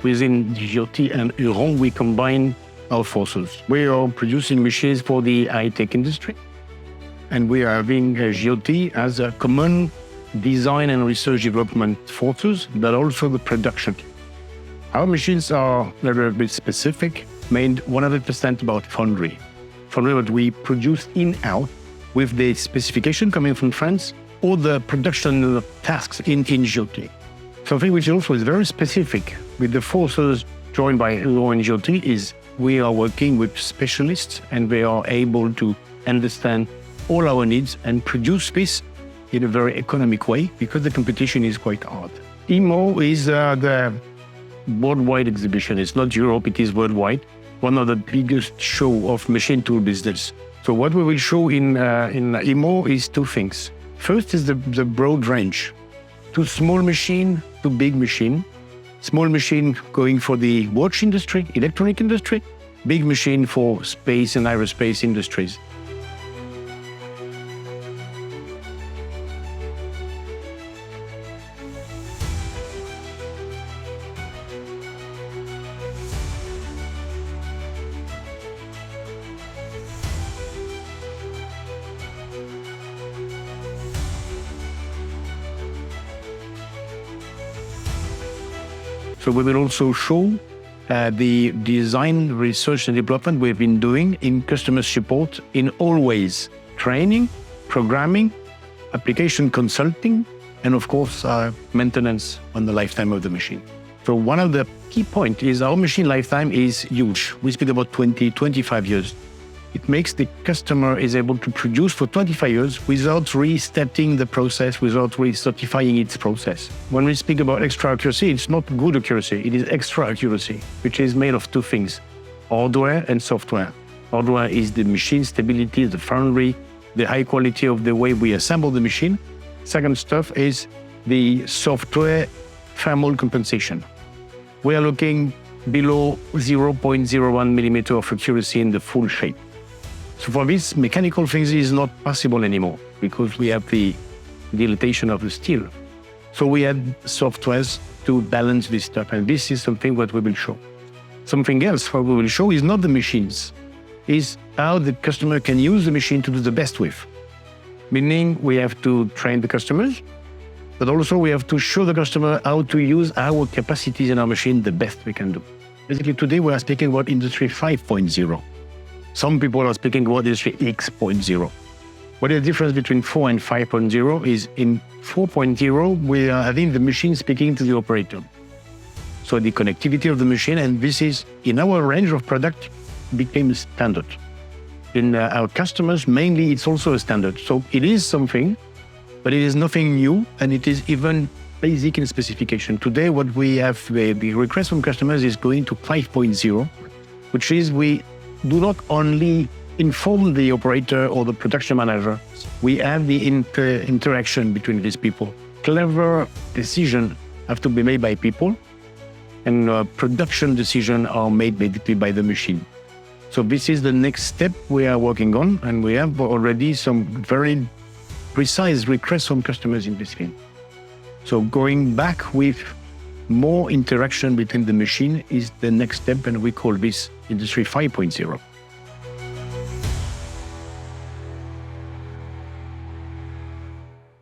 within Jyoti and Huron, we combine our forces. We are producing machines for the high-tech industry, and we are having Jyoti as a common design and research development forces, but also the production. Our machines are a little bit specific, made 100% about foundry. Foundry what we produce in-house with the specification coming from France or the production tasks in Jyoti. Something which also is very specific with the forces joined by Huron and Jyoti is we are working with specialists and they are able to understand all our needs and produce this in a very economic way because the competition is quite hard. EMO is the worldwide exhibition. It's not Europe, it is worldwide. One of the biggest show of machine tool business. So what we will show in EMO is two things. First is the broad range. To small machine, to big machine. Small machine going for the watch industry, electronic industry. Big machine for space and aerospace industries. So we will also show the design, research and development we've been doing in customer support in all ways. Training, programming, application consulting, and of course, maintenance on the lifetime of the machine. So one of the key points is our machine lifetime is huge. We speak about 20, 25 years. It makes the customer is able to produce for 25 years without restarting the process, without recertifying its process. When we speak about extra accuracy, it's not good accuracy, it is extra accuracy, which is made of two things, hardware and software. Hardware is the machine stability, the foundry, the high quality of the way we assemble the machine. Second stuff is the software thermal compensation. We are looking below 0.01 millimeter of accuracy in the full shape. So for this, mechanical things is not possible anymore because we have the dilatation of the steel. So we add softwares to balance this stuff, and this is something what we will show. Something else what we will show is not the machines, is how the customer can use the machine to do the best with. Meaning we have to train the customers, but also we have to show the customer how to use our capacities in our machine the best we can do. Basically today we are speaking about Industry 5.0. Some people are speaking about Industry X.0. What is the difference between 4 and 5.0 is in 4.0, we are having the machine speaking to the operator. So the connectivity of the machine, and this is, in our range of product, became standard. In our customers, mainly it's also a standard. So it is something, but it is nothing new, and it is even basic in specification. Today, what we have, the request from customers is going to 5.0, which is we do not only inform the operator or the production manager, we have the interaction between these people. Clever decisions have to be made by people, and production decisions are made basically by the machine. So this is the next step we are working on, and we have already some very precise requests from customers in this field. So going back with more interaction between the machine is the next step, and we call this Industry 5.0.